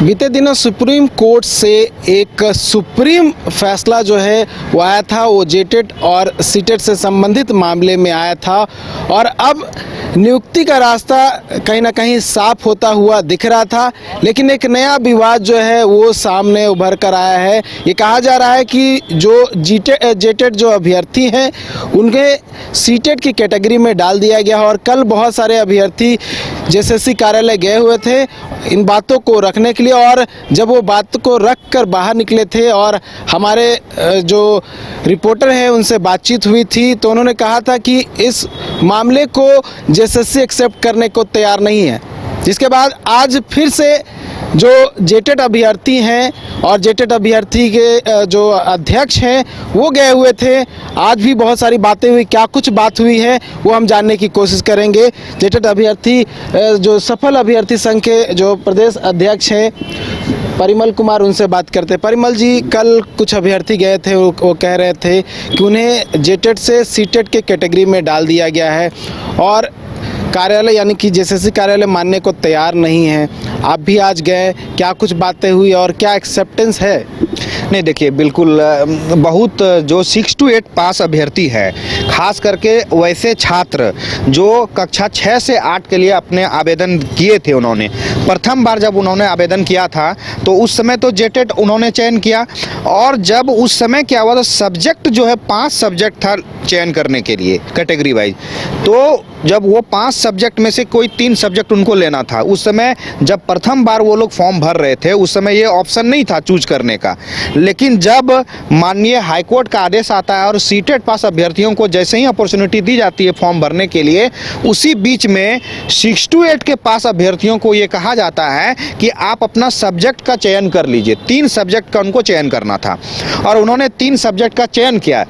बीते दिनों supreme court से एक सुप्रीम फैसला जो है वो आया था, वो जेटेट और सीटेट से संबंधित मामले में आया था और अब नियुक्ति का रास्ता कहीं ना कहीं साफ होता हुआ दिख रहा था। लेकिन एक नया विवाद जो है वो सामने उभर कर आया है। ये कहा जा रहा है कि जो जेटेट जो अभ्यर्थी हैं उनके सीटेट की कैटेगरी में डाल दिया गया है और कल बहुत सारे अभ्यर्थी जेएसएससी कार्यालय गए हुए थे इन बातों को रखने के लिए, और जब वो बात को रख कर बाहर निकले थे और हमारे जो रिपोर्टर हैं उनसे बातचीत हुई थी तो उन्होंने कहा था कि इस मामले को जेएसएससी एक्सेप्ट करने को तैयार नहीं है। जिसके बाद आज फिर से जो जेटेट अभ्यर्थी हैं और जेटेट अभ्यर्थी के जो अध्यक्ष हैं वो गए हुए थे। आज भी बहुत सारी बातें हुई, क्या कुछ बात हुई है वो हम जानने की कोशिश करेंगे। जेटेट अभ्यर्थी जो सफल अभ्यर्थी संघ के जो प्रदेश अध्यक्ष हैं परिमल कुमार, उनसे बात करते हैं। परिमल जी, कल कुछ अभ्यर्थी गए थे, वो कह रहे थे कि उन्हें जेटेट से सीटेट के कैटेगरी में डाल दिया गया है और कार्यालय यानी कि जेएसएससी कार्यालय मानने को तैयार नहीं है। आप भी आज गए, क्या कुछ बातें हुई और क्या एक्सेप्टेंस है? नहीं, देखिए, बिल्कुल बहुत जो 6 to 8 पास अभ्यर्थी है, खास करके वैसे छात्र जो कक्षा 6 से 8 के लिए अपने आवेदन किए थे, उन्होंने प्रथम बार जब उन्होंने आवेदन किया था तो उस समय तो जेटेट उन्होंने चयन किया और जब उस समय क्या हुआ था, सब्जेक्ट जो है 5 सब्जेक्ट था चयन करने के लिए कैटेगरी वाइज। तो जब वो 5 सब्जेक्ट में से कोई 3 सब्जेक्ट उनको लेना था, उस समय जब प्रथम बार वो लोग फॉर्म भर रहे थे उस समय ये ऑप्शन नहीं था चूज करने का। लेकिन जब माननीय हाईकोर्ट का आदेश आता है और सीटेट पास अभ्यर्थियों को जैसे ही अपॉर्चुनिटी दी जाती है फॉर्म भरने के लिए, उसी बीच में 6 to 8 के पास अभ्यर्थियों को ये कहा जाता है कि आप अपना सब्जेक्ट का चयन कर लीजिए। 3 सब्जेक्ट का उनको चयन करना था और उन्होंने 3 सब्जेक्ट का चयन किया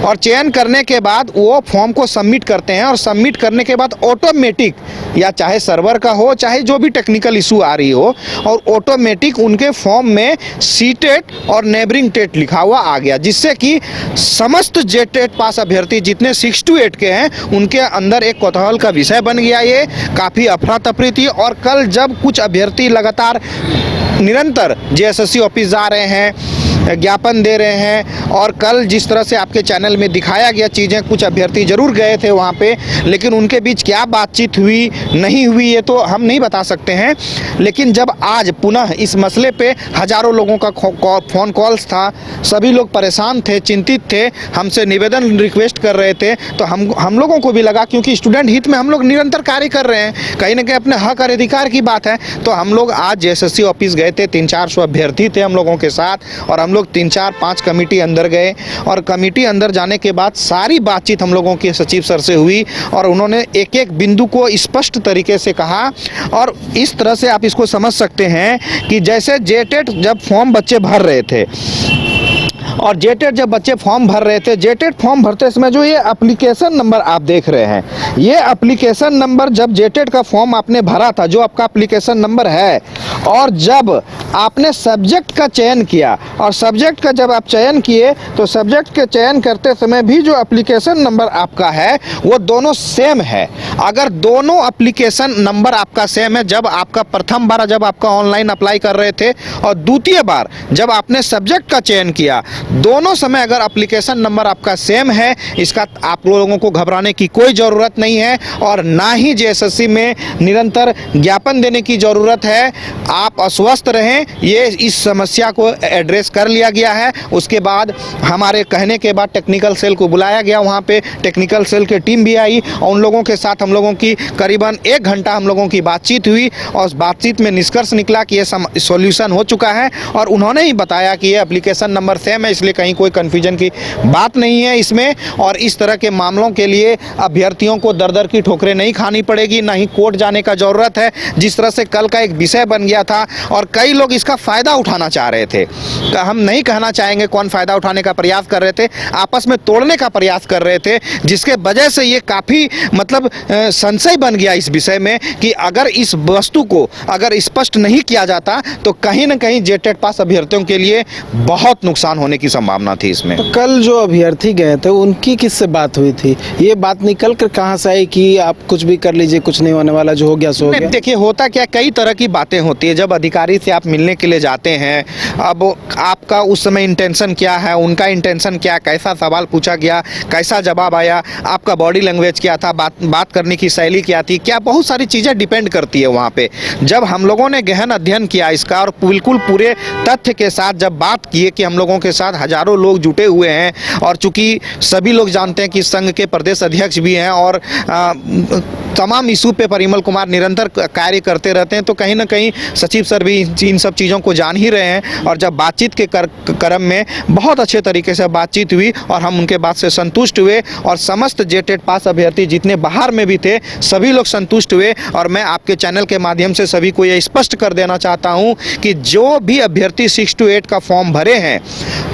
और चयन करने के बाद वो फॉर्म को सबमिट करते हैं और सबमिट करने के बाद ऑटोमेटिक, या चाहे सर्वर का हो चाहे जो भी टेक्निकल इशू आ रही हो, और ऑटोमेटिक उनके फॉर्म में सीटेट और नेबरिंग टेट लिखा हुआ आ गया, जिससे कि समस्त जेटेट पास अभ्यर्थी जितने 6 to 8 के हैं उनके अंदर एक कौतूहल का विषय बन गया। ये काफ़ी अफरा तफरी थी और कल जब कुछ अभ्यर्थी लगातार निरंतर जेएसएससी ऑफिस जा रहे हैं, ज्ञापन दे रहे हैं, और कल जिस तरह से आपके चैनल में दिखाया गया चीज़ें, कुछ अभ्यर्थी जरूर गए थे वहाँ पे, लेकिन उनके बीच क्या बातचीत हुई नहीं हुई ये तो हम नहीं बता सकते हैं। लेकिन जब आज पुनः इस मसले पे हज़ारों लोगों का फ़ोन कॉल्स था, सभी लोग परेशान थे, चिंतित थे, हमसे निवेदन रिक्वेस्ट कर रहे थे, तो हम लोगों को भी लगा, क्योंकि स्टूडेंट हित में हम लोग निरंतर कार्य कर रहे हैं, कहीं ना कहीं अपने हक और अधिकार की बात है, तो हम लोग आज जेएसएससी ऑफिस गए थे। 300-400 अभ्यर्थी थे हम लोगों के साथ और हम लोग 3-4-5 कमेटी अंदर गए और कमेटी अंदर जाने के बाद सारी बातचीत हम लोगों के सचिव सर से हुई और उन्होंने एक एक बिंदु को स्पष्ट तरीके से कहा। और इस तरह से आप इसको समझ सकते हैं कि जैसे जेटेट जब फॉर्म बच्चे भर रहे थे और जेटेट जब बच्चे फॉर्म भर रहे थे, जेटेट फॉर्म भरते समय जो ये एप्लीकेशन नंबर आप देख रहे हैं, ये एप्लीकेशन नंबर जब जेटेट का फॉर्म आपने भरा था, जो आपका एप्लीकेशन नंबर है, और जब आपने सब्जेक्ट का चयन किया और सब्जेक्ट का जब आप चयन किए तो सब्जेक्ट के चयन करते समय भी जो एप्लीकेशन नंबर आपका है वो दोनों सेम है। अगर दोनों एप्लीकेशन नंबर आपका सेम है, जब आपका प्रथम बार जब आपका ऑनलाइन अप्लाई कर रहे थे और द्वितीय बार जब आपने सब्जेक्ट का चयन किया, दोनों समय अगर एप्लीकेशन नंबर आपका सेम है, इसका आप लोगों को घबराने की कोई ज़रूरत नहीं है और ना ही जेएसएससी में निरंतर ज्ञापन देने की ज़रूरत है। आप अस्वस्थ रहें, ये इस समस्या को एड्रेस कर लिया गया है। उसके बाद हमारे कहने के बाद टेक्निकल सेल को बुलाया गया, वहाँ पे टेक्निकल सेल की टीम भी आई और उन लोगों के साथ हम लोगों की करीबन 1 घंटा हम लोगों की बातचीत हुई और उस बातचीत में निष्कर्ष निकला कि ये सॉल्यूशन हो चुका है और उन्होंने ही बताया कि ये एप्लीकेशन नंबर सेम है, इसलिए कहीं कोई कन्फ्यूजन की बात नहीं है इसमें। और इस तरह के मामलों के लिए अभ्यर्थियों को दर की ठोकरें नहीं खानी पड़ेगी, ना ही कोर्ट जाने का ज़रूरत है, जिस तरह से कल का एक विषय बन गया था और कई लोग इसका फ़ायदा उठाना चाह रहे थे। हम नहीं कहना चाहेंगे कौन फ़ायदा उठाने का प्रयास कर रहे थे, आपस में तोड़ने का प्रयास कर रहे थे, जिसके वजह से ये काफ़ी मतलब संशय बन गया इस विषय में कि अगर इस वस्तु को अगर स्पष्ट नहीं किया जाता तो कहीं ना कहीं जेटेट पास अभ्यर्थियों के लिए बहुत नुकसान होने की संभावना थी इसमें। तो कल जो अभ्यर्थी गए थे उनकी किससे बात हुई थी? ये बात निकल कर कहाँ से आई कि आप कुछ भी कर लीजिए, कुछ नहीं होने वाला, जो हो गया सो हो गया? देखिए, होता क्या, कई तरह की बातें होती है। जब अधिकारी से आप मिलने के लिए जाते हैं। अब आपका उस समय इंटेंशन क्या है, उनका इंटेंशन क्या, कैसा सवाल पूछा गया, कैसा जवाब आया, आपका बॉडी लैंग्वेज क्या था, बात करने की शैली क्या थी, क्या बहुत सारी चीज़ें डिपेंड करती है वहाँ पे। जब हम लोगों ने गहन अध्ययन किया इसका और बिल्कुल पूरे तथ्य के साथ जब बात किए कि हम लोगों के साथ हजारों लोग जुटे हुए हैं और चूंकि सभी लोग जानते हैं कि संघ के प्रदेश अध्यक्ष भी हैं और तमाम इशू पे परिमल कुमार निरंतर कार्य करते रहते हैं, तो कहीं ना कहीं सचिव सर भी इन सब चीज़ों को जान ही रहे हैं। और जब बातचीत के क्रम में बहुत अच्छे तरीके से बातचीत हुई और हम उनके बात से संतुष्ट हुए और समस्त जेटेट पास अभ्यर्थी जितने बाहर में भी थे सभी लोग संतुष्ट हुए। और मैं आपके चैनल के माध्यम से सभी को ये स्पष्ट कर देना चाहता हूँ कि जो भी अभ्यर्थी 6 to 8 का फॉर्म भरे हैं,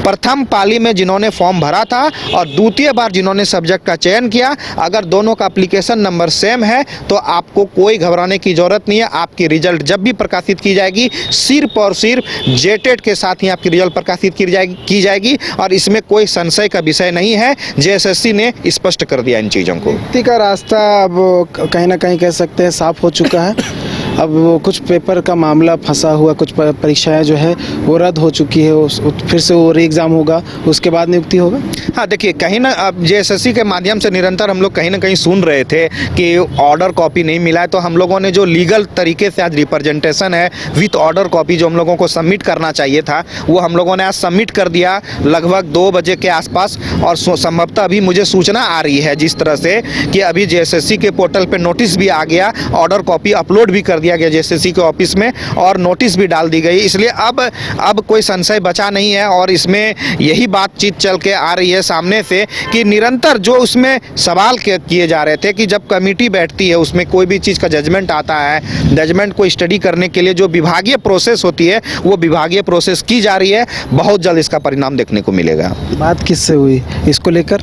प्रथम पाली में जिन्होंने फॉर्म भरा था और द्वितीय बार जिन्होंने सब्जेक्ट का चयन किया, अगर दोनों का एप्लीकेशन नंबर सेम है तो आपको कोई घबराने की ज़रूरत नहीं है। आपकी रिजल्ट जब भी प्रकाशित की जाएगी सिर्फ और सिर्फ जेटेट के साथ ही आपकी रिजल्ट प्रकाशित की जाएगी और इसमें कोई संशय का विषय नहीं है। जेएसएससी ने स्पष्ट कर दिया इन चीज़ों को। नियुक्ति का रास्ता अब कहीं ना कहीं कह सकते हैं साफ हो चुका है। अब वो कुछ पेपर का मामला फंसा हुआ, कुछ परीक्षाएं जो है वो रद्द हो चुकी है, फिर से वो री एग्ज़ाम होगा, उसके बाद नियुक्ति होगा। हाँ देखिए, कहीं ना अब जेएसएससी के माध्यम से निरंतर हम लोग कहीं ना कहीं सुन रहे थे कि ऑर्डर कॉपी नहीं मिला है, तो हम लोगों ने जो लीगल तरीके से आज रिप्रेजेंटेशन है विथ ऑर्डर कॉपी जो हम लोगों को सबमिट करना चाहिए था वो हम लोगों ने आज सबमिट कर दिया लगभग 2 बजे के आसपास। और संभवतः अभी मुझे सूचना आ रही है जिस तरह से कि अभी जेएसएससी के पोर्टल पर नोटिस भी आ गया, ऑर्डर कॉपी अपलोड भी कर दिया गया जेएसएससी के ऑफिस में और नोटिस भी डाल दी गई। इसलिए अब कोई संशय बचा नहीं है और इसमें यही बातचीत चल के आ रही है सामने से कि निरंतर जो उसमें सवाल किए जा रहे थे कि जब कमेटी बैठती है उसमें कोई भी चीज़ का जजमेंट आता है, जजमेंट को स्टडी करने के लिए जो विभागीय प्रोसेस होती है वो विभागीय प्रोसेस की जा रही है। बहुत जल्द इसका परिणाम देखने को मिलेगा। बात किससे हुई इसको लेकर?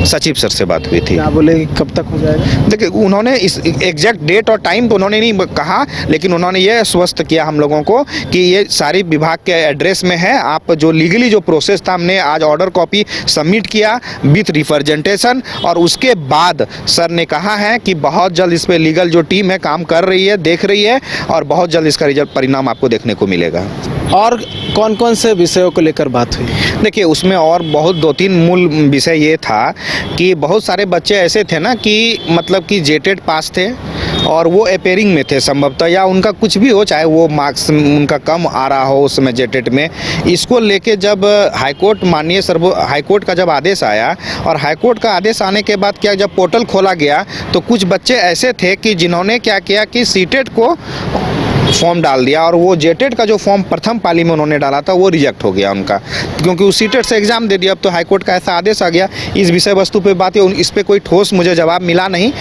सचिव सर से बात हुई थी। क्या बोले कब तक हो जाएगा? देखिए, उन्होंने इस एग्जैक्ट डेट और टाइम तो उन्होंने नहीं कहा, लेकिन उन्होंने ये आश्वस्त किया हम लोगों को कि ये सारी विभाग के एड्रेस में है। आप जो लीगली जो प्रोसेस था हमने आज ऑर्डर कॉपी सबमिट किया विथ रिप्रेजेंटेशन और उसके बाद सर ने कहा है कि बहुत जल्द इस पर लीगल जो टीम है काम कर रही है, देख रही है और बहुत जल्द इसका रिजल्ट परिणाम आपको देखने को मिलेगा। और कौन कौन से विषयों को लेकर बात हुई? देखिए, उसमें और बहुत 2-3 मूल विषय ये था कि बहुत सारे बच्चे ऐसे थे ना कि मतलब कि जेटेट पास थे और वो अपेयरिंग में थे संभवतः, या उनका कुछ भी हो, चाहे वो मार्क्स उनका कम आ रहा हो उस समय जेटेट में। इसको लेके जब हाईकोर्ट माननीय हाईकोर्ट का जब आदेश आया और हाईकोर्ट का आदेश आने के बाद क्या जब पोर्टल खोला गया तो कुछ बच्चे ऐसे थे कि जिन्होंने क्या किया कि सीटेट को फॉर्म डाल दिया और वो जेटेट का जो फॉर्म प्रथम पाली में उन्होंने डाला था वो रिजेक्ट हो गया उनका, क्योंकि उस सीटेट से एग्ज़ाम दे दिया। अब तो हाईकोर्ट का ऐसा आदेश आ गया। इस विषय वस्तु पे बात है, इस पर कोई ठोस मुझे जवाब मिला नहीं,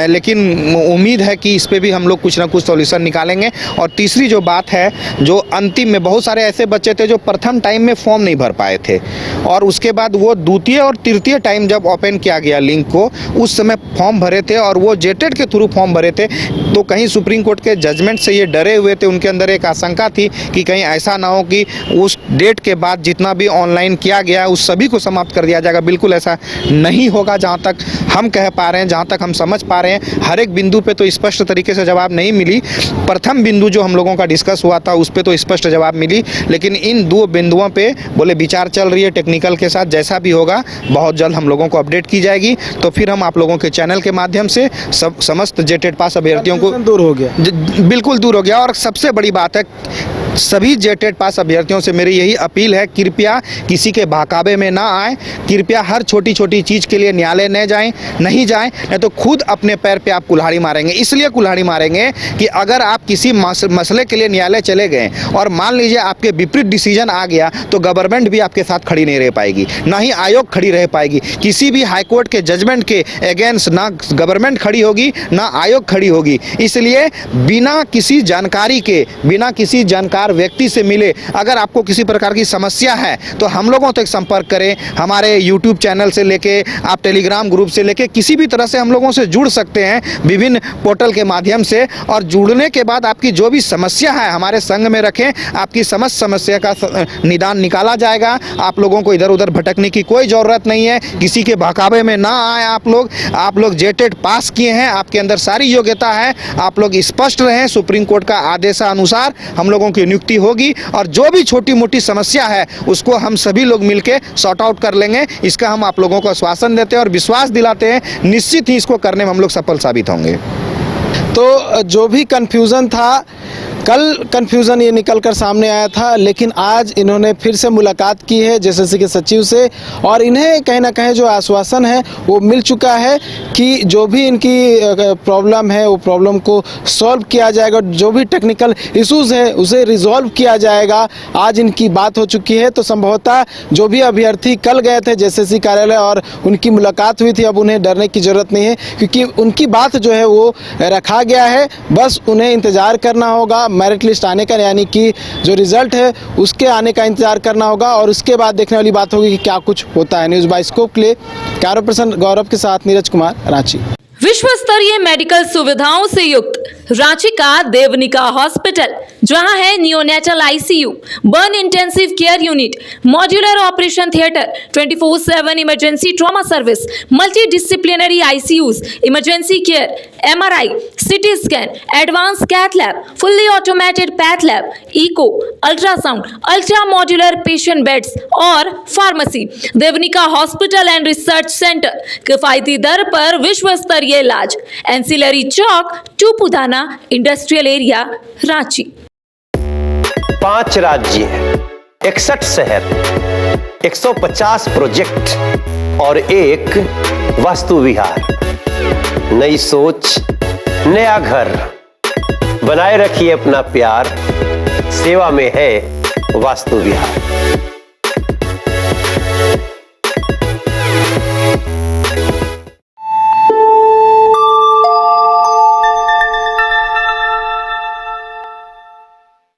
लेकिन उम्मीद है कि इस पर भी हम लोग कुछ ना कुछ सॉल्यूशन निकालेंगे। और तीसरी जो बात है, जो अंतिम में बहुत सारे ऐसे बच्चे थे जो प्रथम टाइम में फॉर्म नहीं भर पाए थे और उसके बाद वो द्वितीय और तृतीय टाइम जब ओपन किया गया लिंक को उस समय फॉर्म भरे थे और वो जेटेट के थ्रू फॉर्म भरे थे। तो कहीं सुप्रीम कोर्ट के जजमेंट से ये डरे हुए थे, उनके अंदर एक आशंका थी कि कहीं ऐसा ना हो कि उस डेट के बाद जितना भी ऑनलाइन किया गया है उस सभी को समाप्त कर दिया जाएगा। बिल्कुल ऐसा नहीं होगा, जहाँ तक हम कह पा रहे हैं, जहाँ तक हम समझ पा रहे हैं। हर एक बिंदु पे तो स्पष्ट तरीके से जवाब नहीं मिली। प्रथम बिंदु जो हम लोगों का डिस्कस हुआ था उस पर तो स्पष्ट जवाब मिली, लेकिन इन 2 बिंदुओं पे बोले विचार चल रही है टेक्निकल के साथ। जैसा भी होगा बहुत जल्द हम लोगों को अपडेट की जाएगी, तो फिर हम आप लोगों के चैनल के माध्यम से समस्त जेटेट पास अभ्यर्थियों को दूर हो गया, बिल्कुल दूर हो गया। और सबसे बड़ी बात है, सभी जेटेट पास अभ्यर्थियों से मेरी यही अपील है, कृपया किसी के बहकावे में ना आए, कृपया हर छोटी छोटी चीज़ के लिए न्यायालय नहीं जाएं, नहीं तो खुद अपने पैर पे आप कुल्हाड़ी मारेंगे। इसलिए कुल्हाड़ी मारेंगे कि अगर आप किसी मसले के लिए न्यायालय चले गए और मान लीजिए आपके विपरीत डिसीजन आ गया तो गवर्नमेंट भी आपके साथ खड़ी नहीं रह पाएगी, ना ही आयोग खड़ी रह पाएगी। किसी भी हाईकोर्ट के जजमेंट के अगेंस्ट ना गवर्नमेंट खड़ी होगी ना आयोग खड़ी होगी। इसलिए बिना किसी जानकारी के, बिना किसी जानकार व्यक्ति से मिले अगर आपको किसी प्रकार की समस्या है तो हम लोगों तक संपर्क करें। हमारे YouTube चैनल से लेके आप टेलीग्राम ग्रुप से लेके किसी भी तरह से हम लोगों से जुड़ सकते हैं विभिन्न पोर्टल के माध्यम से। और जुड़ने के बाद आपकी जो भी समस्या है हमारे संघ में रखें, आपकी समस्त समस्या का निदान निकाला जाएगा। आप लोगों को इधर उधर भटकने की कोई ज़रूरत नहीं है, किसी के बहकावे में ना आए। आप लोग जेटेट पास किए हैं, आपके अंदर सारी योग्यता है, आप लोग स्पष्ट रहें। सुप्रीम कोर्ट का आदेशानुसार हम लोगों की नियुक्ति होगी और जो भी छोटी मोटी समस्या है उसको हम सभी लोग मिलके सॉर्ट आउट कर लेंगे। इसका हम आप लोगों को आश्वासन देते हैं और विश्वास दिलाते हैं निश्चित ही इसको करने में हम लोग सफल साबित होंगे। तो जो भी कन्फ्यूज़न था, कल कन्फ्यूज़न ये निकल कर सामने आया था, लेकिन आज इन्होंने फिर से मुलाकात की है जेएसएससी के सचिव से और इन्हें कहीं ना कहीं जो आश्वासन है वो मिल चुका है कि जो भी इनकी प्रॉब्लम है वो प्रॉब्लम को सॉल्व किया जाएगा, जो भी टेक्निकल इश्यूज़ है उसे रिजॉल्व किया जाएगा। आज इनकी बात हो चुकी है, तो संभवतः जो भी अभ्यर्थी कल गए थे जेएसएससी कार्यालय और उनकी मुलाकात हुई थी, अब उन्हें डरने की ज़रूरत नहीं है क्योंकि उनकी बात जो है वो रखा गया है। बस उन्हें इंतज़ार करना होगा मेरिट लिस्ट आने का, यानी कि जो रिजल्ट है उसके आने का इंतजार करना होगा और उसके बाद देखने वाली बात होगी कि क्या कुछ होता है। न्यूज़ बाइस्कोप के लिए कैमरा पर्सन गौरव के साथ नीरज कुमार, रांची। विश्व स्तरीय मेडिकल सुविधाओं से युक्त रांची का देवनिका हॉस्पिटल, जहां है neonatal ICU, burn intensive care unit, modular operation theatre, 24/7 emergency trauma service, multi disciplinary ICUs, emergency care, MRI, CT scan, advance cath lab, fully automated path lab, echo, ultrasound, ultra modular patient beds और pharmacy. Devanika hospital and research centre, किफायती दर पर विश्व स्तरीय इलाज, ancillary चौक, Tupudana industrial area, Ranchi. 5 राज्य, 61 शहर, 150 प्रोजेक्ट और एक वास्तु विहार। नई सोच, नया घर, बनाए रखिए अपना प्यार, सेवा में है वास्तु विहार।